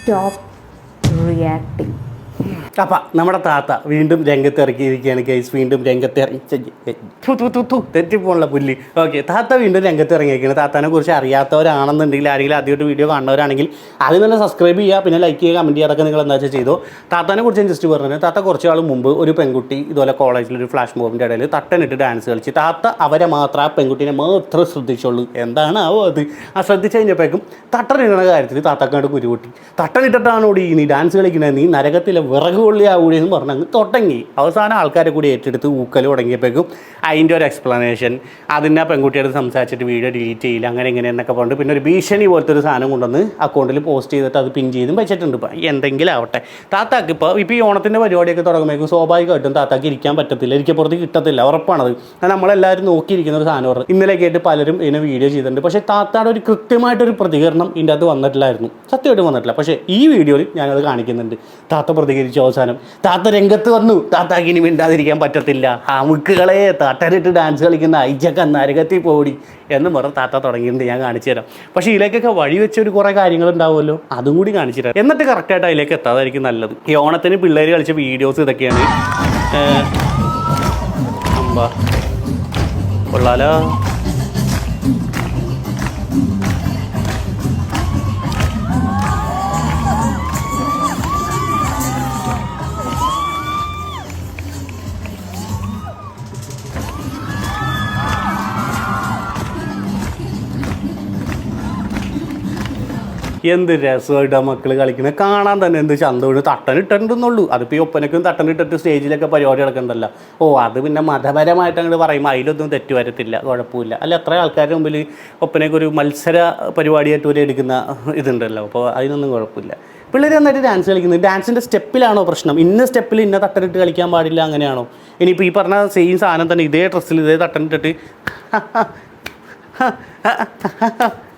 Stop reacting. അപ്പം നമ്മുടെ താത്ത വീണ്ടും രംഗത്തിറക്കിയിരിക്കുകയാണ് ഗൈസ്. വീണ്ടും രംഗത്തിറങ്ങി തെറ്റിപ്പോണുള്ള പുല്ല്. ഓക്കെ, താത്ത വീണ്ടും രംഗത്തിറങ്ങിയിരിക്കുകയാണ്. താത്താനെ കുറിച്ച് അറിയാത്തവരാണെന്നുണ്ടെങ്കിൽ ആരെങ്കിലും ആദ്യമായിട്ട് വീഡിയോ കാണുന്നവരാണെങ്കിൽ ആദ്യം തന്നെ സബ്സ്ക്രൈബ് ചെയ്യുക, പിന്നെ ലൈക്ക് ചെയ്യുക, കമൻറ്റ് ചെയ്യുക. അതൊക്കെ നിങ്ങൾ എന്താ വെച്ചാൽ ചെയ്തോ. താത്താനെ കുറിച്ച് ഞാൻ ജസ്റ്റ് പറഞ്ഞത്, താത്ത കുറച്ച് നാൾ മുമ്പ് ഒരു പെൺകുട്ടി ഇതുപോലെ കോളേജിലൊരു ഫ്ലാഷ് മോബിൻ്റെ ഇടയിൽ തട്ടനിട്ട് ഡാൻസ് കളിച്ച് താത്ത അവരെ മാത്രം ആ പെൺകുട്ടീനെ മാത്രം ശ്രദ്ധിച്ചുള്ളൂ. എന്താണാവോ അത്. ആ ശ്രദ്ധിച്ച് കഴിഞ്ഞപ്പോഴേക്കും തട്ടനിടുന്ന കാര്യത്തിൽ താത്തക്കാണ്ട് കുരുപൊട്ടി. തട്ടനിട്ടിട്ടാണോടി നീ ഡാൻസ് കളിക്കുന്നത്, നീ നരകത്തിലെ വിറക് കൊള്ളിയാവൂടിയെന്ന് പറഞ്ഞങ്ങ് തുടങ്ങി. അവസാനം ആൾക്കാരെ കൂടി ഏറ്റെടുത്ത് ഊക്കൽ തുടങ്ങിയപ്പോഴേക്കും അതിൻ്റെ ഒരു എക്സ്പ്ലനേഷൻ, അതിൻ്റെ ആ പെൺകുട്ടിയോട് സംസാരിച്ചിട്ട് വീഡിയോ ഡിലീറ്റ് ചെയ്യില്ല, അങ്ങനെ ഇങ്ങനെ എന്നൊക്കെ പറഞ്ഞിട്ട് പിന്നെ ഒരു ഭീഷണി പോലത്തെ ഒരു സാധനം കൊണ്ടുവന്ന് അക്കൗണ്ടിൽ പോസ്റ്റ് ചെയ്തിട്ട് അത് പിൻ ചെയ്തും വെച്ചിട്ടുണ്ട്. ഇപ്പം എന്തെങ്കിലും ആവട്ടെ. താത്താക്ക് ഇപ്പോൾ ഈ ഓണത്തിൻ്റെ പരിപാടിയൊക്കെ തുടങ്ങുമ്പോഴേക്കും സ്വാഭാവികമായിട്ടും താത്താക്ക് ഇരിക്കാൻ പറ്റത്തില്ല, ഇരിക്കപ്പുറത്ത് കിട്ടത്തില്ല, ഉറപ്പാണത്. നമ്മളെല്ലാവരും നോക്കിയിരിക്കുന്ന ഒരു സാധനം പറഞ്ഞു. ഇന്നലെ കേട്ട് പലരും ഇതിനെ വീഡിയോ ചെയ്തിട്ടുണ്ട്. പക്ഷേ താത്താടെ ഒരു കൃത്യമായിട്ടൊരു പ്രതികരണം ഇതിൻ്റെ അത് വന്നിട്ടില്ലായിരുന്നു, സത്യമായിട്ട് വന്നിട്ടില്ല. പക്ഷേ ഈ വീഡിയോയിൽ ഞാനത് കാണിക്കുന്നുണ്ട്. താത്ത പ്രതികരിച്ചു. അവസാനം താത്ത രംഗത്ത് വന്നു. താത്താക്ക് ഇനി മിണ്ടാതിരിക്കാൻ പറ്റത്തില്ല, അമുക്കുകളെ തട്ടനിട്ട് ഡാൻസ് കളിക്കുന്ന ഐജക്ക നരകത്തിൽ പോടി എന്ന് പറഞ്ഞ് താത്ത തുടങ്ങിയിട്ടുണ്ട്. ഞാൻ കാണിച്ചു തരാം. പക്ഷേ ഇതിലേക്കൊക്കെ വഴി വെച്ചൊരു കുറേ കാര്യങ്ങളുണ്ടാവുമല്ലോ, അതും കൂടി കാണിച്ചു തരാം. എന്നിട്ട് കറക്റ്റായിട്ട് അതിലേക്ക് എത്താതായിരിക്കും നല്ലത്. ഈ ഓണത്തിന് പിള്ളേർ കളിച്ച വീഡിയോസ് ഇതൊക്കെയാണ്. അമ്പാ കൊള്ളാലോ. എന്ത് രസമായിട്ടാണ് മക്കൾ കളിക്കുന്നത്, കാണാൻ തന്നെ എന്ത് ചന്തമാണ്. തട്ടനിട്ടുണ്ടെന്നുള്ളൂ. അതിപ്പോൾ ഈ ഒപ്പനക്കും തട്ടനിട്ടിട്ട് സ്റ്റേജിലൊക്കെ പരിപാടി നടക്കണ്ടല്ലോ. അത് പിന്നെ മതപരമായിട്ട് അങ്ങോട്ട് പറയുമ്പോൾ അതിലൊന്നും തെറ്റ് വരത്തില്ല, കുഴപ്പമില്ല. അല്ല, എത്ര ആൾക്കാരുടെ മുമ്പിൽ ഒപ്പനയ്ക്ക് ഒരു മത്സര പരിപാടിയായിട്ട് ഒരു എടുക്കുന്ന ഇതുണ്ടല്ലോ, അപ്പോൾ അതിനൊന്നും കുഴപ്പമില്ല. പിള്ളേർ നന്നായിട്ട് ഡാൻസ് കളിക്കുന്നത്. ഡാൻസിൻ്റെ സ്റ്റെപ്പിലാണോ പ്രശ്നം? ഇന്ന സ്റ്റെപ്പിൽ ഇന്ന തട്ടനിട്ട് കളിക്കാൻ പാടില്ല അങ്ങനെയാണോ? ഇനിയിപ്പോൾ ഈ പറഞ്ഞ സെയിം സാധനം തന്നെ ഇതേ ഡ്രസ്സിൽ ഇതേ തട്ടനിട്ടിട്ട്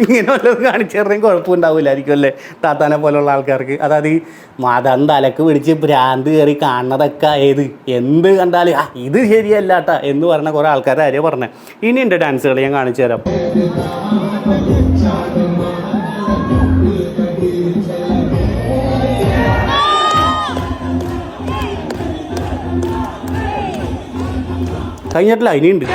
ഇങ്ങനെ വല്ലതും കാണിച്ചേർന്നെങ്കിൽ കുഴപ്പമുണ്ടാവില്ലായിരിക്കും അല്ലേ താത്താനെ പോലുള്ള ആൾക്കാർക്ക്. അതായത് ഈ മതം തലക്ക് പിടിച്ച് ഭ്രാന്ത് കയറി കാണുന്നതൊക്കെ എന്ത് കണ്ടാലും ഇത് ശരിയല്ല കേട്ടാ എന്ന് പറഞ്ഞ കുറേ ആൾക്കാരുടെ കാര്യം പറഞ്ഞത്. ഇനി എൻ്റെ ഡാൻസുകൾ ഞാൻ കാണിച്ചു തരാം. കഴിഞ്ഞിട്ടില്ല, ഇനിയുണ്ട്.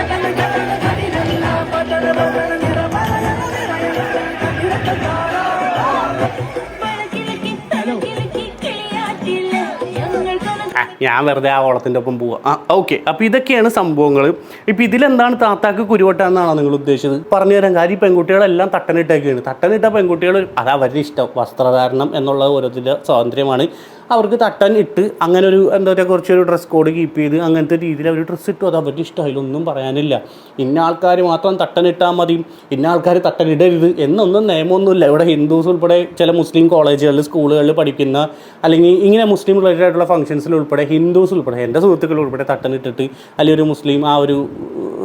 ഞാൻ വെറുതെ ആ ഓളത്തിൻ്റെ ഒപ്പം പോവാം. ഓക്കെ, അപ്പോൾ ഇതൊക്കെയാണ് സംഭവങ്ങൾ. ഇപ്പോൾ ഇതിലെന്താണ് താത്താക്ക് കുരുവട്ടാന്നാണോ നിങ്ങൾ ഉദ്ദേശിച്ചത്? പറഞ്ഞു തരാം. കാര്യം ഈ പെൺകുട്ടികളെല്ലാം തട്ടനിട്ടൊക്കെയാണ്. തട്ടനിട്ട പെൺകുട്ടികൾ അത് അവരുടെ ഇഷ്ടം, വസ്ത്രധാരണം എന്നുള്ളത് ഓരോരുത്തരുടെ സ്വാതന്ത്ര്യമാണ്. അവർക്ക് തട്ടൻ ഇട്ട് അങ്ങനെ ഒരു എന്താ പറയുക കുറച്ചൊരു ഡ്രസ് കോഡ് കീപ്പ് ചെയ്ത് അങ്ങനത്തെ രീതിയിൽ അവർ ഡ്രസ്സ് ഇട്ടു, അത് അവരുടെ ഇഷ്ടം, അതിലൊന്നും പറയാനില്ല. ഇന്ന ആൾക്കാർ മാത്രം തട്ടനിട്ടാൽ മതി, ഇന്ന ആൾക്കാർ തട്ടനിടരുത് എന്നൊന്നും നിയമമൊന്നുമില്ല. ഇവിടെ ഹിന്ദുസ് ഉൾപ്പെടെ ചില മുസ്ലിം കോളേജുകളിൽ സ്കൂളുകളിൽ പഠിക്കുന്ന അല്ലെങ്കിൽ ഇങ്ങനെ മുസ്ലിം റിലേറ്റഡ് ആയിട്ടുള്ള ഫംഗ്ഷൻസിൽ ഉൾപ്പെടെ ഹിന്ദുസ് ഉൾപ്പെടെ എൻ്റെ സുഹൃത്തുക്കൾ ഉൾപ്പെടെ തട്ടനിട്ടിട്ട് അല്ലെങ്കിൽ ഒരു മുസ്ലിം ആ ഒരു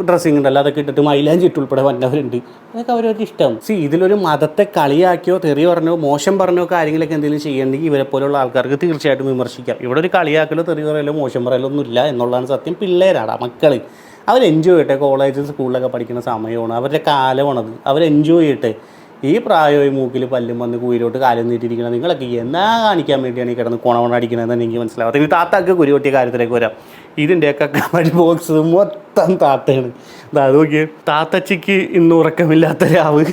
ഡ്രസ്സിങ് ഉണ്ടല്ലോ അതൊക്കെ ഇട്ടിട്ട് മൈലാഞ്ചി ഇട്ട് ഉൾപ്പെടെ വന്നവരുണ്ട്. അതൊക്കെ അവരവർക്ക് ഇഷ്ടം. ഇതിലൊരു മതത്തെ കളിയാക്കിയോ തെറി പറഞ്ഞോ മോശം പറഞ്ഞോ കാര്യങ്ങളൊക്കെ എന്തെങ്കിലും ചെയ്യണമെങ്കിൽ ഇവരെ പോലുള്ള ആൾക്കാർക്ക് തീർച്ചയായിട്ടും വിമർശിക്കാം. ഇവിടെ ഒരു കളിയാക്കലോ തെറി പറയലോ മോശം പറയലോ ഒന്നും ഇല്ല എന്നുള്ളതാണ് സത്യം. പിള്ളേരാണ് മക്കൾ, അവർ എൻജോയ് ചെയ്യട്ടെ. കോളേജ് സ്കൂളിലൊക്കെ പഠിക്കുന്ന സമയമാണ്, അവരുടെ കാലമാണത്. അവർ എൻജോയ് ചെയ്യട്ടെ. ഈ പ്രായമായി മൂക്കിൽ പല്ലും വന്ന് കുയിലോട്ട് കാലം നീട്ടിയിരിക്കണം. നിങ്ങളൊക്കെ എന്നാ കാണിക്കാൻ വേണ്ടിയാണ് ഈ കിടന്ന് കുണവണടിക്കണതെന്ന് എനിക്ക് മനസ്സിലാവാത്ത. ഇനി താത്താക്ക് കുരുവട്ടിയ കാര്യത്തിലേക്ക് വരാം. ഇതിൻ്റെയൊക്കെ കമൻറ്റ് ബോക്സ് മൊത്തം താത്തയാണ്. അത് നോക്കിയേ, താത്തച്ചിക്ക് ഇന്ന് ഉറക്കമില്ലാത്ത രാവ്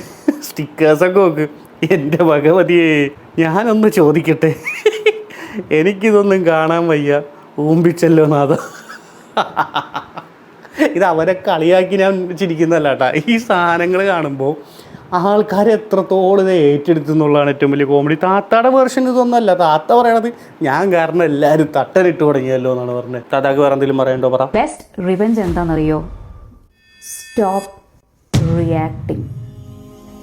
സ്റ്റിക്കേഴ്സൊക്കെ നോക്ക്. എൻ്റെ ഭഗവതിയെ, ഞാനൊന്ന് ചോദിക്കട്ടെ, എനിക്കിതൊന്നും കാണാൻ വയ്യ, ഊമ്പിച്ചല്ലോ നാഥ. ഇത് അവരെ കളിയാക്കി ഞാൻ ചിരിക്കുന്നതല്ല കേട്ടോ. ഈ സാധനങ്ങൾ കാണുമ്പോൾ ആൾക്കാർ എത്രത്തോളം ഇത് ഏറ്റെടുത്തു എന്നുള്ളതാണ് ഏറ്റവും വലിയ കോമഡി. താത്താടെ വേർഷൻ ഇതൊന്നുമല്ല. താത്ത പറയണത് ഞാൻ കാരണം എല്ലാവരും തട്ടനിട്ട് തുടങ്ങിയല്ലോ എന്നാണ് പറഞ്ഞത്. താത്താക്ക് വേറെ എന്തെങ്കിലും പറയണ്ടോ? പറ. ബെസ്റ്റ് റിവെഞ്ച് എന്താണെന്നറിയോ? Stop reacting.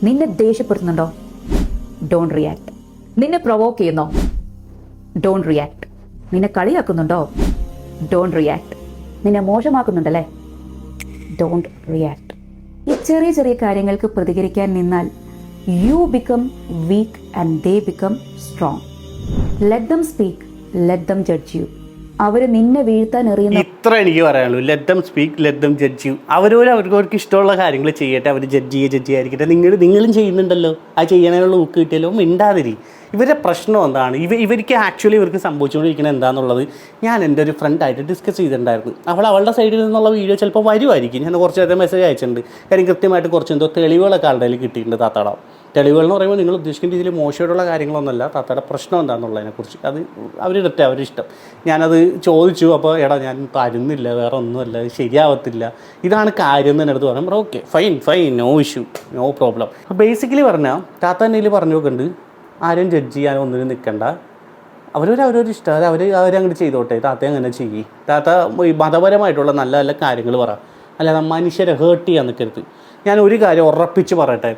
നിന്നെ ദേഷ്യപ്പെടുത്തുന്നുണ്ടോ? Don't react. നിന്നെ പ്രൊവോക്ക് ചെയ്യുന്നോ? Don't react. നിന്നെ കളിയാക്കുന്നുണ്ടോ? Don't react. നിന്നെ മോശമാക്കുന്നുണ്ടല്ലേ? Don't react. ഈ ചെറിയ ചെറിയ കാര്യങ്ങൾക്ക് പ്രതികരിക്കാൻ നിന്നാൽ you become weak and they become strong. Let them speak, let them judge you. അവർ നിന്നെ വീഴ്ത്താൻ എറിയുന്ന ഇത്ര എനിക്ക് പറയാനുള്ളൂ. Let them speak, let them judge you. അവർക്ക് ഇഷ്ടമുള്ള കാര്യങ്ങൾ ചെയ്യട്ടെ, അവർ ജഡ്ജ് ചെയ്യാതിരിക്കട്ടെ. നിങ്ങളും ചെയ്യുന്നുണ്ടല്ലോ, ആ ചെയ്യാനുള്ള ഊക്ക് കിട്ടിയാലോ മിണ്ടാതിരി. ഇവരുടെ പ്രശ്നം എന്താണ്, ഇവർക്ക് ആക്ച്വലി ഇവർക്ക് സംഭവിച്ചുകൊണ്ടിരിക്കുന്നത് എന്താണെന്നുള്ളത് ഞാൻ എൻ്റെ ഒരു ഫ്രണ്ടായിട്ട് ഡിസ്കസ് ചെയ്തിട്ടുണ്ടായിരുന്നു. അവളുടെ സൈഡിൽ നിന്നുള്ള വീഡിയോ ചിലപ്പോൾ വരുമായിരിക്കും. ഞാൻ കുറച്ച് നേരത്തെ മെസ്സേജ് അയച്ചിട്ടുണ്ട്. കാര്യം കൃത്യമായിട്ട് കുറച്ച് എന്തോ തെളിവുകളൊക്കെ ആളുടെ കയ്യിൽ കിട്ടിയിട്ടുണ്ട് താത്താട. തെളിവുകൾ എന്ന് പറയുമ്പോൾ നിങ്ങൾ ഉദ്ദേശിക്കുന്ന രീതിയിൽ മോശമായിട്ടുള്ള കാര്യങ്ങളൊന്നുമല്ല, താത്തയുടെ പ്രശ്നം എന്താണെന്നുള്ളതിനെക്കുറിച്ച് അത് അവരിടട്ടെ, അവരിഷ്ടം. ഞാനത് ചോദിച്ചു. അപ്പോൾ എടാ ഞാൻ തരുന്നില്ല, വേറെ ഒന്നുമല്ല, ഇത് ശരിയാവത്തില്ല, ഇതാണ് കാര്യം എന്ന് എൻ്റെ അടുത്ത് പറയുമ്പോൾ okay fine, no issue, no problem. അപ്പോൾ ബേസിക്കലി പറഞ്ഞാൽ താത്ത എൻ്റെ കയ്യിൽ പറഞ്ഞു നോക്കുന്നുണ്ട്, ആരും ജഡ്ജ് ചെയ്യാനോ ഒന്നിനും നിൽക്കണ്ട, അവരവരൊരു ഇഷ്ടം, അവരങ്ങോട്ട് ചെയ്തോട്ടെ, താത്ത അങ്ങനെ ചെയ്യേ. താത്ത മതപരമായിട്ടുള്ള നല്ല നല്ല കാര്യങ്ങൾ പറ, അല്ലാതെ മനുഷ്യരെ ഹേർട്ട് ചെയ്യാൻ നിൽക്കരുത്. ഞാൻ ഒരു കാര്യം ഉറപ്പിച്ച് പറയട്ടെ,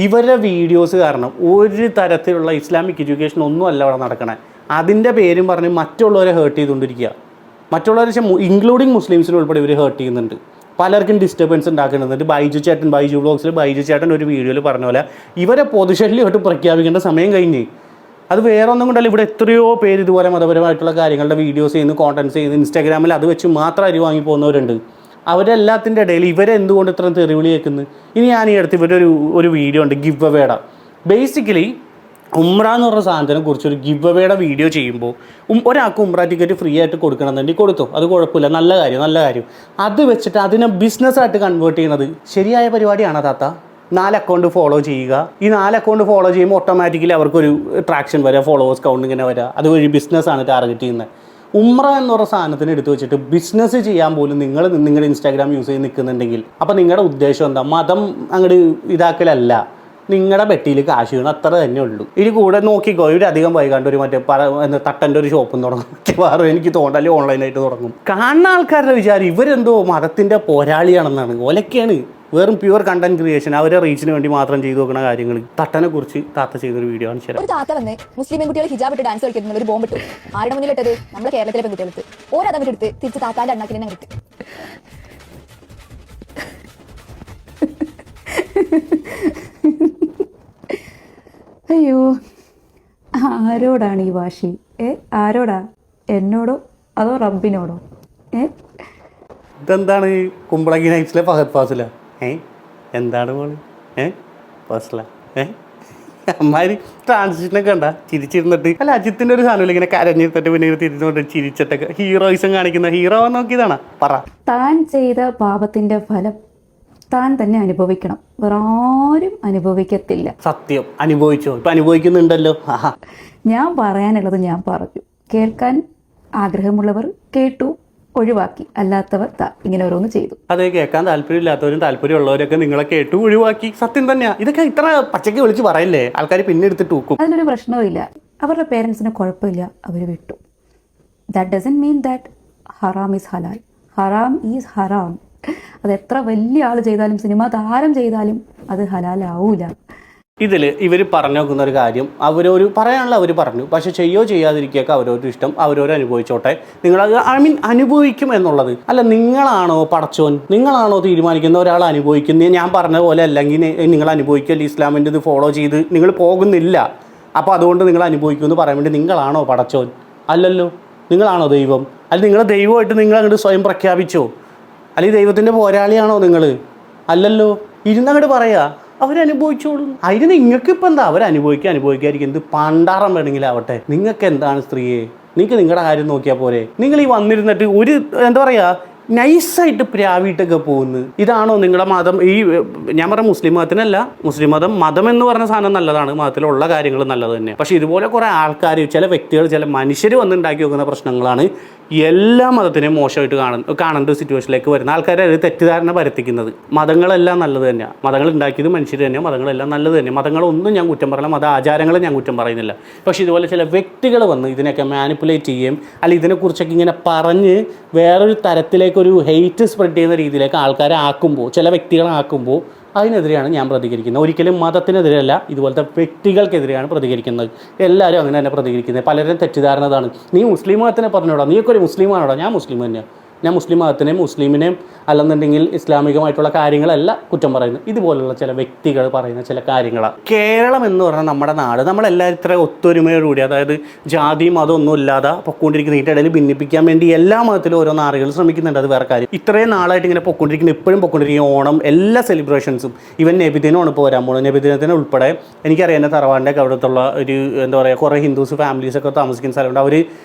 ഇവരുടെ വീഡിയോസ് കാരണം ഒരു തരത്തിലുള്ള ഇസ്ലാമിക് എഡ്യൂക്കേഷൻ ഒന്നും അല്ല അവിടെ നടക്കണേ. അതിൻ്റെ പേരും പറഞ്ഞ് മറ്റുള്ളവരെ ഹേർട്ട് ചെയ്തുകൊണ്ടിരിക്കുക. മറ്റുള്ളവരെ ഇൻക്ലൂഡിങ് മുസ്ലിംസിന് ഉൾപ്പെടെ ഇവർ ഹേർട്ട് ചെയ്യുന്നുണ്ട്. പലർക്കും ഡിസ്റ്റർബൻസ് ഉണ്ടാക്കുന്നുണ്ട്. ബൈജു വ്ളോഗ്സിൽ ബൈജു ചേട്ടൻ ഒരു വീഡിയോയിൽ പറഞ്ഞ പോലെ ഇവരെ പൊതുശല്യമായിട്ട് പ്രഖ്യാപിക്കേണ്ട സമയം കഴിഞ്ഞ്. അത് വേറെ ഒന്നും കൊണ്ടല്ല, ഇവിടെ എത്രയോ പേര് ഇതുപോലെ മതപരമായിട്ടുള്ള കാര്യങ്ങളുടെ വീഡിയോസ് ചെയ്യുന്നു, കോണ്ടൻറ്റ്സ് ചെയ്യുന്നു. ഇൻസ്റ്റാഗ്രാമിൽ അത് വെച്ച് മാത്രം അരി വാങ്ങി പോകുന്നവരുണ്ട്. അവരെല്ലാത്തിൻ്റെ ഇടയിൽ ഇവരെന്തുകൊണ്ട് ഇത്രയും തെറിവിളി കേൾക്കുന്നു? ഇനി ഞാൻ ഈ അടുത്ത് ഒരു വീഡിയോ ഉണ്ട് ഗിവ് അവേയുടെ. ബേസിക്കലി ഉംറ എന്ന് പറഞ്ഞ സാധനത്തിനെ കുറിച്ചൊരു ഗിവ് അവേയുടെ വീഡിയോ ചെയ്യുമ്പോൾ ഒരാൾക്ക് ഉംറ ടിക്കറ്റ് ഫ്രീ ആയിട്ട് കൊടുക്കണമെന്നുണ്ടെങ്കിൽ കൊടുത്തു, അത് കുഴപ്പമില്ല, നല്ല കാര്യം. അത് വെച്ചിട്ട് അതിനെ ബിസിനസ്സായിട്ട് കൺവേർട്ട് ചെയ്യുന്നത് ശരിയായ പരിപാടിയാണോ താത്ത? 4 അക്കൗണ്ട് ഫോളോ ചെയ്യുക. ഈ 4 അക്കൗണ്ട് ഫോളോ ചെയ്യുമ്പോൾ ഓട്ടോമാറ്റിക്കലി അവർക്കൊരു ട്രാക്ഷൻ വരിക, ഫോളോവേഴ്സ് കൗണ്ട് ഇങ്ങനെ വരിക. അതുവഴി ബിസിനസ്സാണ് ടാർഗറ്റ് ചെയ്യുന്നത്. ഉംറ എന്ന് പറഞ്ഞ സാധനത്തിന് എടുത്തു വെച്ചിട്ട് ബിസിനസ് ചെയ്യാൻ പോലും നിങ്ങൾ നിങ്ങളുടെ ഇൻസ്റ്റാഗ്രാം യൂസ് ചെയ്ത് നിൽക്കുന്നുണ്ടെങ്കിൽ അപ്പോൾ നിങ്ങളുടെ ഉദ്ദേശം എന്താ? മതം അങ്ങോട്ട് ഇതാക്കലല്ല, നിങ്ങളുടെ പെട്ടിയിൽ കാശ് വീണം അത്ര തന്നെ ഉള്ളൂ. ഇനി കൂടെ നോക്കിക്കോ, ഇവരധികം വൈകാണ്ട് ഒരു മറ്റേ തട്ടൻ്റെ ഒരു ഷോപ്പും തുടങ്ങും, വേറെ എനിക്ക് തോന്നല് ഓൺലൈനായിട്ട് തുടങ്ങും. കാണുന്ന ആൾക്കാരുടെ വിചാരം ഇവരെന്തോ മതത്തിൻ്റെ പോരാളിയാണെന്നാണ്. ഓലൊക്കെയാണ് വെറും പ്യുവർ കണ്ടന്റ് ക്രിയേഷൻ, അവരെ റീച്ചിന് വേണ്ടി മാത്രം ചെയ്തു നോക്കുന്ന കാര്യങ്ങൾ. തട്ടനെ കുറിച്ച് താത്ത ചെയ്തൊരു വീഡിയോ ആണ്. ശരി, ഒരു താത്ത വന്ന് മുസ്ലിം പെൺകുട്ടികൾ ഹിജാബ് ഇട്ട് ഡാൻസ് കളിക്കുന്ന ഒരു ബോംബ് ഇട്ടു. ആരുടെ മുന്നിലിട്ടത്? നമ്മുടെ കേരളത്തിലെ പെൺകുട്ടികൾക്ക്. ഓരതങ്ങോട്ട് എടുത്ത് തിരിച്ച് താത്താന്റെ അണ്ണാക്കിനെ തന്നെ കിട്ടും. അയ്യോ, ആരോടാണ് ഈ വാശി? ആരോടാ? എന്നോടോ അതോ റബ്ബിനോടോ? ഇതെന്താണ് കുമ്പളങ്ങി നൈറ്റ്സിലെ ഫഹദ് ഫാസില? എന്താണ് മോള്? ഫാസില അമ്മാരി ട്രാൻസിഷനൊക്കെ കണ്ട ചിരിച്ചിരുന്നിട്ട്. അല്ല, അജിത്തിന്റെ ഒരു സാധനമില്ല, ഇങ്ങനെ കരഞ്ഞിരുന്നിട്ട് പിന്നെ തിരിച്ചുകൊണ്ട് ചിരിച്ചിട്ടൊക്കെ ഹീറോയിസം കാണിക്കുന്ന ഹീറോ നോക്കിയതാണ്. പറ, താൻ ചെയ്ത പാപത്തിന്റെ ഫലം താൻ തന്നെ അനുഭവിക്കണം, വേറെ ആരും അനുഭവിക്കത്തില്ല. സത്യം. അനുഭവിച്ചോ? ഇപ്പൊ അനുഭവിക്കുന്നുണ്ടല്ലോ. ഞാൻ പറയാനുള്ളത് ഞാൻ പറഞ്ഞു, കേൾക്കാൻ ആഗ്രഹമുള്ളവർ കേട്ടു, ഒഴിവാക്കി, അല്ലാത്തവർ ഇങ്ങനെ ഓരോന്ന് ചെയ്തു. അതെ, കേൾക്കാൻ താല്പര്യമില്ലാത്തവരും താല്പര്യമുള്ളവരൊക്കെ നിങ്ങളെ കേട്ടു ഒഴിവാക്കി. സത്യം തന്നെയാ. ഇതൊക്കെ ഇത്ര പച്ചയ്ക്ക് വിളിച്ച് പറയില്ലേ, ആൾക്കാർ പിന്നെ എടുത്തിട്ട് തൂക്കും. അതിനൊരു പ്രശ്നവുമില്ല. അവരുടെ പേരൻസിന് കുഴപ്പമില്ല, അവർ വിട്ടു. That doesn't mean that Haram is Halaal. Haram is ഹറാം. അത് എത്ര വലിയ ആൾ ചെയ്താലും, സിനിമ താരം ചെയ്താലും അത് ഹലാലാവൂല. ഇതിൽ ഇവർ പറഞ്ഞു നോക്കുന്ന ഒരു കാര്യം, പറയാനുള്ള അവർ പറഞ്ഞു, പക്ഷെ ചെയ്യോ ചെയ്യാതിരിക്കുകയൊക്കെ അവരവരുടെ ഇഷ്ടം, അവരവർ അനുഭവിച്ചോട്ടെ. നിങ്ങളത് അനുഭവിക്കും എന്നുള്ളത് അല്ല. നിങ്ങളാണോ പടച്ചോൻ? നിങ്ങളാണോ തീരുമാനിക്കുന്ന ഒരാൾ അനുഭവിക്കുന്നത്? ഞാൻ പറഞ്ഞ പോലെ അല്ലെങ്കിൽ നിങ്ങൾ അനുഭവിക്കൽ ഇസ്ലാമിൻ്റെ ഇത് ഫോളോ ചെയ്ത് നിങ്ങൾ പോകുന്നില്ല, അപ്പോൾ അതുകൊണ്ട് നിങ്ങൾ അനുഭവിക്കുമെന്ന് പറയാൻ വേണ്ടി നിങ്ങളാണോ പടച്ചോൻ? അല്ലല്ലോ. നിങ്ങളാണോ ദൈവം? അല്ലെങ്കിൽ നിങ്ങളെ ദൈവമായിട്ട് നിങ്ങൾ അങ്ങോട്ട് സ്വയം പ്രഖ്യാപിച്ചോ? അല്ലെങ്കിൽ ദൈവത്തിൻ്റെ പോരാളിയാണോ നിങ്ങൾ? അല്ലല്ലോ. ഇരുന്നങ്ങോട്ട് പറയാ, അവരനുഭവിച്ചോളും. അതിന് നിങ്ങൾക്ക് ഇപ്പം എന്താ? അനുഭവിക്കാതിരിക്കും. എന്ത് പണ്ടാറം വേണമെങ്കിലും ആവട്ടെ. നിങ്ങൾക്ക് എന്താണ് സ്ത്രീയെ? നിങ്ങൾക്ക് നിങ്ങളുടെ കാര്യം നോക്കിയാൽ പോരെ? നിങ്ങൾ ഈ വന്നിരുന്നിട്ട് ഒരു എന്താ പറയുക, നൈസായിട്ട് പ്രാവിയിട്ടൊക്കെ പോകുന്നു. ഇതാണോ നിങ്ങളുടെ മതം? ഞാൻ പറഞ്ഞ മുസ്ലിം മതത്തിനല്ല. മുസ്ലിം മതം എന്ന് പറഞ്ഞ സാധനം നല്ലതാണ്, മതത്തിലുള്ള കാര്യങ്ങൾ നല്ലത് തന്നെയാണ്. പക്ഷേ ഇതുപോലെ കുറേ ആൾക്കാർ, ചില വ്യക്തികൾ, ചില മനുഷ്യർ വന്നുണ്ടാക്കി വെക്കുന്ന പ്രശ്നങ്ങളാണ് എല്ലാ മതത്തിനെയും മോശമായിട്ട് കാണേണ്ട സിറ്റുവേഷനിലേക്ക് വരുന്ന ആൾക്കാരെ അത് തെറ്റിദ്ധാരണ പരത്തിക്കുന്നത്. മതങ്ങളെല്ലാം നല്ലത് തന്നെയാണ്, മതങ്ങൾ ഉണ്ടാക്കിയത് മനുഷ്യർ തന്നെയാണ്, മതങ്ങളെല്ലാം നല്ലത് തന്നെ. മതങ്ങളൊന്നും ഞാൻ കുറ്റം പറയില്ല, മത ആചാരങ്ങളെ ഞാൻ കുറ്റം പറയുന്നില്ല. പക്ഷേ ഇതുപോലെ ചില വ്യക്തികൾ വന്ന് ഇതിനൊക്കെ മാനിപ്പുലേറ്റ് ചെയ്യുകയും അല്ലെങ്കിൽ ഇതിനെക്കുറിച്ചൊക്കെ ഇങ്ങനെ പറഞ്ഞ് വേറൊരു തരത്തിലേക്കൊരു ഹെയ്റ്റ് സ്പ്രെഡ് ചെയ്യുന്ന രീതിയിലേക്ക് ആൾക്കാരെ ആക്കുമ്പോൾ, ചില വ്യക്തികളെ ആക്കുമ്പോൾ, അതിനെതിരെയാണ് ഞാൻ പ്രതികരിക്കുന്നത്. ഒരിക്കലും മതത്തിനെതിരെയല്ല, ഇതുപോലത്തെ വ്യക്തികൾക്കെതിരെയാണ് പ്രതികരിക്കുന്നത്. എല്ലാവരും അങ്ങനെ തന്നെ പ്രതികരിക്കുന്നത്. പലരും തെറ്റിദ്ധാരണതാണ്. നീ മുസ്ലിം മതത്തിനെ പറഞ്ഞോടാ, നീയൊക്കെ ഒരു മുസ്ലിമാണോടാ? ഞാൻ മുസ്ലിം തന്നെയാണ്. ഞാൻ മുസ്ലിം മതത്തിനെയും മുസ്ലിമിനെയും അല്ലെന്നുണ്ടെങ്കിൽ ഇസ്ലാമികമായിട്ടുള്ള കാര്യങ്ങളല്ല കുറ്റം പറയുന്നത്, ഇതുപോലുള്ള ചില വ്യക്തികൾ പറയുന്ന ചില കാര്യങ്ങളാണ്. കേരളം എന്ന് പറഞ്ഞാൽ നമ്മുടെ നാട്, നമ്മളെല്ലാവരും ഇത്ര ഒത്തൊരുമയോടുകൂടി, അതായത് ജാതി മതമൊന്നും ഇല്ലാതെ പൊക്കോണ്ടിരിക്കുന്ന ഇതിൻ്റെ ഇടയിൽ ഭിന്നിപ്പിക്കാൻ വേണ്ടി എല്ലാ മതത്തിലും ഓരോ നാടുകൾ ശ്രമിക്കുന്നുണ്ട്. അത് വേറെ കാര്യം. ഇത്രയും നാളായിട്ട് ഇങ്ങനെ പൊക്കോണ്ടിരിക്കുന്ന, ഇപ്പോഴും പൊക്കോണ്ടിരിക്കുന്ന ഓണം, എല്ലാ സെലിബ്രേഷൻസും, ഈവൻ നബിദിനമാണ് ഇപ്പോൾ വരാൻ പോകുന്നത്. നബിദിനത്തിന് ഉൾപ്പെടെ എനിക്കറിയാം, എൻ്റെ തറവാടിൻ്റെ ഒക്കെ അവിടുത്തുള്ള ഒരു എന്താ പറയുക, കുറേ ഹിന്ദുസ് ഫാമിലീസൊക്കെ താമസിക്കുന്ന സ്ഥലമുണ്ട്. അവർ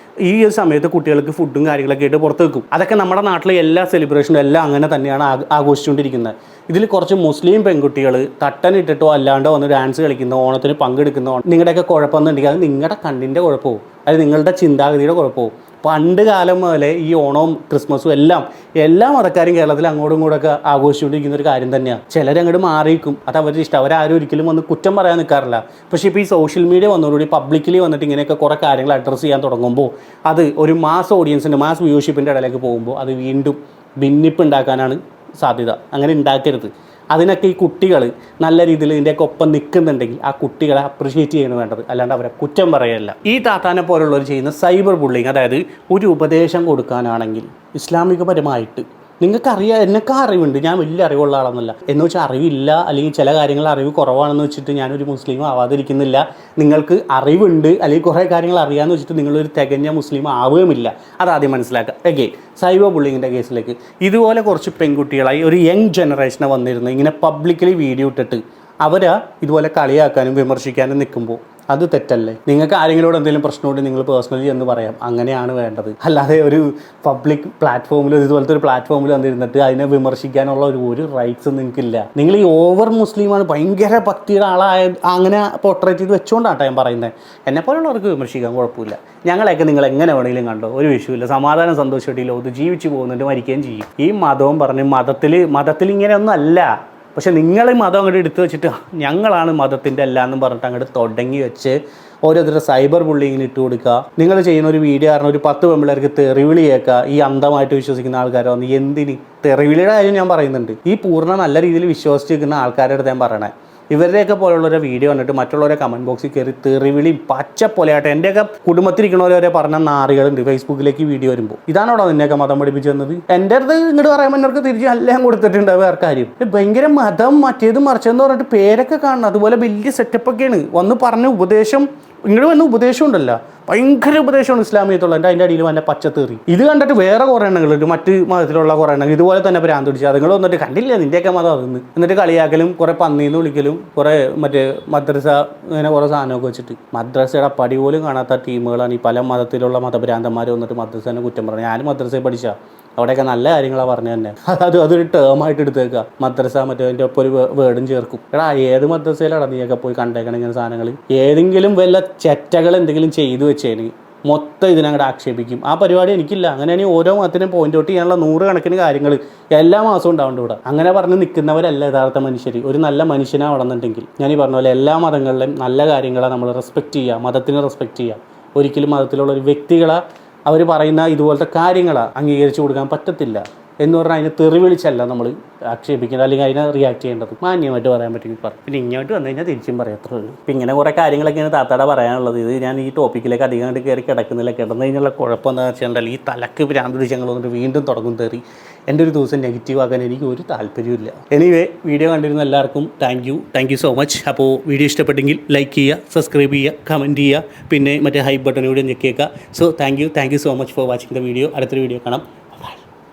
ഈ ഒരു സമയത്ത് കുട്ടികൾക്ക് ഫുഡും കാര്യങ്ങളൊക്കെ ആയിട്ട് പുറത്ത് വെക്കും. അതൊക്കെ നമ്മുടെ നാട്ടിലെ എല്ലാ സെലിബ്രേഷനും എല്ലാം അങ്ങനെ തന്നെയാണ് ആഘോഷിച്ചുകൊണ്ടിരിക്കുന്നത്. ഇതിൽ കുറച്ച് മുസ്ലിം പെൺകുട്ടികൾ തട്ടനിട്ടിട്ടോ അല്ലാണ്ടോ വന്ന് ഡാൻസ് കളിക്കുന്ന, ഓണത്തിന് പങ്കെടുക്കുന്ന, നിങ്ങളുടെയൊക്കെ കുഴപ്പമെന്നുണ്ടെങ്കിൽ അത് നിങ്ങളുടെ കണ്ണിൻ്റെ കുഴപ്പവും, അത് നിങ്ങളുടെ ചിന്താഗതിയുടെ കുഴപ്പവും. പണ്ട് കാലം മുതലേ ഈ ഓണവും ക്രിസ്മസും എല്ലാ മതക്കാരും കേരളത്തിൽ അങ്ങോട്ടും ഇങ്ങോട്ടൊക്കെ ആഘോഷിച്ചുകൊണ്ടിരിക്കുന്ന ഒരു കാര്യം തന്നെയാണ്. ചിലരങ്ങോട്ട് മാറിയിരിക്കും, അത് അവരുടെ ഇഷ്ടം, അവരാരും ഒരിക്കലും വന്ന് കുറ്റം പറയാൻ നിൽക്കാറില്ല. പക്ഷേ ഇപ്പോൾ ഈ സോഷ്യൽ മീഡിയ വന്നതോടുകൂടി പബ്ലിക്കലി വന്നിട്ട് ഇങ്ങനെയൊക്കെ കുറേ കാര്യങ്ങൾ അഡ്രസ്സ് ചെയ്യാൻ തുടങ്ങുമ്പോൾ, അത് ഒരു മാസ് ഓഡിയൻസിൻ്റെ മാസ് വ്യൂഷിപ്പിൻ്റെ ഇടയിലേക്ക് പോകുമ്പോൾ അത് വീണ്ടും ഭിന്നിപ്പ് ഉണ്ടാക്കാനാണ് സാധ്യത. അങ്ങനെ ഉണ്ടാക്കരുത്. അതിനൊക്കെ ഈ കുട്ടികൾ നല്ല രീതിയിൽ ഇതിൻ്റെയൊക്കെ ഒപ്പം നിൽക്കുന്നുണ്ടെങ്കിൽ ആ കുട്ടികളെ അപ്രിഷ്യേറ്റ് ചെയ്യണം വേണ്ടത്, അല്ലാണ്ട് അവരെ കുറ്റം പറയല്ല. ഈ താത്താനെ പോലുള്ളവർ ചെയ്യുന്ന സൈബർ ബുള്ളിങ്, അതായത് ഒരു ഉപദേശം കൊടുക്കാനാണെങ്കിൽ ഇസ്ലാമികപരമായിട്ട് നിങ്ങൾക്കറിയാം, എന്നൊക്കെ അറിവുണ്ട്, ഞാൻ വലിയ അറിവുള്ള ആളൊന്നുമല്ല എന്ന് വെച്ചാൽ അറിവില്ല, അല്ലെങ്കിൽ ചില കാര്യങ്ങൾ അറിവ് കുറവാണെന്ന് വെച്ചിട്ട് ഞാനൊരു മുസ്ലിം ആവാതിരിക്കുന്നില്ല. നിങ്ങൾക്ക് അറിവുണ്ട് അല്ലെങ്കിൽ കുറേ കാര്യങ്ങൾ അറിയാമെന്ന് വെച്ചിട്ട് നിങ്ങളൊരു തികഞ്ഞ മുസ്ലിം ആവുകയുമില്ല. അതാദ്യം മനസ്സിലാക്കുക. എഗെയിൻ സൈബർ ബുള്ളിങ്ങിൻ്റെ കേസിലേക്ക്, ഇതുപോലെ കുറച്ച് പെൺകുട്ടികളായി ഒരു യങ് ജനറേഷനെ വന്നിരുന്നു ഇങ്ങനെ പബ്ലിക്കലി വീഡിയോ ഇട്ടിട്ട് അവരെ ഇതുപോലെ കളിയാക്കാനും വിമർശിക്കാനും നിൽക്കുമ്പോൾ അത് തെറ്റല്ലേ? നിങ്ങൾക്ക് ആരെങ്കിലോട് എന്തെങ്കിലും പ്രശ്നമുണ്ട് നിങ്ങൾ പേഴ്സണലി എന്ന് പറയാം, അങ്ങനെയാണ് വേണ്ടത്. അല്ലാതെ ഒരു പബ്ലിക് പ്ലാറ്റ്ഫോമിൽ, ഇതുപോലത്തെ ഒരു പ്ലാറ്റ്ഫോമിൽ വന്നിരുന്നിട്ട് അതിനെ വിമർശിക്കാനുള്ള ഒരു റൈറ്റ്സും നിങ്ങൾക്കില്ല. നിങ്ങൾ ഈ ഓവർ മുസ്ലിമാണ്, ഭയങ്കര ഭക്തിയുടെ ആളായ അങ്ങനെ പോർട്രേറ്റ് ചെയ്ത് വെച്ചുകൊണ്ടാട്ടോ ഞാൻ പറയുന്നത്. എന്നെപ്പോലുള്ളവർക്ക് വിമർശിക്കാൻ കുഴപ്പമില്ല. ഞങ്ങളെയൊക്കെ നിങ്ങൾ എങ്ങനെ വേണമെങ്കിലും കണ്ടോ, ഒരു വിഷയമില്ല. സമാധാനം സന്തോഷമായിട്ട് ലോകത്ത് ജീവിച്ചു പോകുന്നുണ്ട്, മരിക്കുകയും ചെയ്യും. ഈ മതവും പറഞ്ഞ് മതത്തിൽ ഇങ്ങനെയൊന്നും അല്ല. പക്ഷെ നിങ്ങൾ ഈ മതം അങ്ങോട്ട് എടുത്തു വെച്ചിട്ട് ഞങ്ങളാണ് മതത്തിൻ്റെ എല്ലാന്നും പറഞ്ഞിട്ട് അങ്ങോട്ട് തുടങ്ങി വെച്ച് ഓരോരുത്തരുടെ സൈബർ ബുള്ളിങ്ങിന് ഇട്ട് കൊടുക്കുക. നിങ്ങൾ ചെയ്യുന്ന ഒരു വീഡിയോ കാരണം ഒരു 10 പെൺപിള്ളേർക്ക് തെറിവിളി കേൾക്കുക. ഈ അന്ധമായിട്ട് വിശ്വസിക്കുന്ന ആൾക്കാർ വന്ന് എന്തിന്? തെറിവിളിയുടെ കാര്യം ഞാൻ പറയുന്നുണ്ട്. ഈ പൂർണ്ണ നല്ല രീതിയിൽ വിശ്വസിച്ചിരിക്കുന്ന ആൾക്കാരുടെ അടുത്ത് ഞാൻ പറയണേ, ഇവരുടെയൊക്കെ പോലുള്ളൊരു വീഡിയോ കണ്ടിട്ട് മറ്റുള്ളവരെ കമൻറ്റ് ബോക്സിൽ കയറി തെറിവിളി പച്ചപ്പൊലെയാട്ടെ. എൻ്റെയൊക്കെ കുടുംബത്തിരിക്കണവരെ പറഞ്ഞ നാറികളുണ്ട് ഫേസ്ബുക്കിലേക്ക് വീഡിയോ വരുമ്പോൾ. ഇതാണോടാ നിന്നെയൊക്കെ മതം പഠിപ്പിച്ചു തന്നത്? എൻ്റെ അടുത്ത് ഇങ്ങോട്ട് പറയുമ്പോൾ എന്നവർക്ക് തിരിച്ച് എല്ലാം കൊടുത്തിട്ടുണ്ട്. വേറെ കാര്യം ഭയങ്കര മതം മറ്റേത് മറിച്ചെന്ന് പറഞ്ഞിട്ട് പേരൊക്കെ കാണണം. അതുപോലെ വലിയ സെറ്റപ്പൊക്കെയാണ്. വന്ന് പറഞ്ഞ ഉപദേശം, ഇങ്ങോട്ട് വന്ന ഉപദേശം ഉണ്ടല്ലോ, ഭയങ്കര ഉപദേശമാണ് ഇസ്ലാമിയത്തുള്ള. അതിൻ്റെ അടിയിൽ വന്ന പച്ചത്തേറി. ഇത് കണ്ടിട്ട് വേറെ കുറേ എണ്ണങ്ങളുണ്ട്, മറ്റ് മതത്തിലുള്ള കുറേ എണ്ണങ്ങൾ ഇതുപോലെ തന്നെ ഭ്രാന്ത് പിടിച്ച് അതുങ്ങൾ വന്നിട്ട് കണ്ടില്ല നിൻ്റെയൊക്കെ മതം അതെന്ന് എന്നിട്ട് കളിയാക്കലും കുറേ പന്നീന്ന് വിളിക്കലും കുറേ മറ്റേ മദ്രസ ഇങ്ങനെ കുറേ സാധനമൊക്കെ വെച്ചിട്ട്. മദ്രസയുടെ പടി പോലും കാണാത്ത ടീമുകളാണ് ഈ പല മതത്തിലുള്ള മതഭ്രാന്തന്മാർ വന്നിട്ട് മദ്രസേനെ കുറ്റം പറഞ്ഞു. ഞാനും മദ്രസയിൽ പഠിച്ചാൽ അവിടെയൊക്കെ നല്ല കാര്യങ്ങളാണ് പറഞ്ഞു തന്നെ. അതൊരു ടേമായിട്ട് എടുത്തേക്കുക. മദ്രസ മറ്റേ അതിൻ്റെ ഒപ്പം ഒരു വേർഡും ചേർക്കും. എടാ ഏത് മദ്രസയിലാണ് നീയൊക്കെ പോയി കണ്ടേക്കണം ഇങ്ങനെ സാധനങ്ങൾ? ഏതെങ്കിലും വല്ല ചെറ്റകൾ എന്തെങ്കിലും ചെയ്തു വെച്ചേന് മൊത്തം ഇതിനങ്ങോട്ട് ആക്ഷേപിക്കും. ആ പരിപാടി എനിക്കില്ല. അങ്ങനെയാണെങ്കിൽ ഓരോ മതത്തിനും പോയിന്റ് ഔട്ട് ചെയ്യാനുള്ള 100 കണക്കിന് കാര്യങ്ങൾ എല്ലാ മാസവും ഉണ്ടാവേണ്ട ഇവിടെ. അങ്ങനെ പറഞ്ഞ് നിൽക്കുന്നവരല്ല യഥാർത്ഥ മനുഷ്യർ. ഒരു നല്ല മനുഷ്യനാവണമെന്നുണ്ടെങ്കിൽ ഞാൻ ഈ പറഞ്ഞ പോലെ എല്ലാ മതങ്ങളിലും നല്ല കാര്യങ്ങളെ നമ്മൾ റെസ്പെക്റ്റ് ചെയ്യുക, മതത്തിനെ റെസ്പെക്റ്റ് ചെയ്യുക. ഒരിക്കലും മതത്തിലുള്ള ഒരു വ്യക്തികളെ അവർ പറയുന്ന ഇതുപോലത്തെ കാര്യങ്ങൾ അംഗീകരിച്ചു കൊടുക്കാൻ പറ്റത്തില്ല എന്ന് പറഞ്ഞാൽ അതിനെ തെറി വിളിച്ചല്ല നമ്മൾ ആക്ഷേപിക്കുന്നത്, അല്ലെങ്കിൽ അതിനെ റിയാക്ട് ചെയ്യേണ്ടത്. മാന്യമായിട്ട് പറയാൻ പറ്റുമെങ്കിൽ പറയും. പിന്നെ ഇങ്ങോട്ട് വന്നു കഴിഞ്ഞാൽ തിരിച്ചും പറയത്രേ ഉള്ളൂ. ഇപ്പം ഇങ്ങനെ കുറേ കാര്യങ്ങളൊക്കെയാണ് താത്താടെ പറയാനുള്ളത്. ഇത് ഞാൻ ഈ ടോപ്പിക്കിലേക്ക് അധികമായിട്ട് കയറി കിടക്കുന്നില്ല. കിടന്നു കഴിഞ്ഞുള്ള കുഴപ്പം എന്താണെന്ന് വെച്ചിട്ടുണ്ടെങ്കിൽ ഈ തലക്ക് ഭ്രാന്ത് പിടിച്ചങ്ങൾ വന്നിട്ട് വീണ്ടും തുടങ്ങും തെറി. എൻ്റെ ഒരു ദിവസം നെഗറ്റീവ് ആക്കാൻ എനിക്ക് ഒരു താല്പര്യമില്ല. എനിവേ വീഡിയോ കണ്ടിരുന്ന എല്ലാവർക്കും താങ്ക് യു സോ മച്ച്. അപ്പോൾ വീഡിയോ ഇഷ്ടപ്പെട്ടെങ്കിൽ ലൈക്ക് ചെയ്യുക, സബ്സ്ക്രൈബ് ചെയ്യുക, കമൻറ്റ് ചെയ്യുക, പിന്നെ മറ്റേ ഹൈ ബട്ടൺ കൂടി ഞെക്കിയേക്കുക. So thank you so much for watching the video. അടുത്തൊരു വീഡിയോ കാണാം.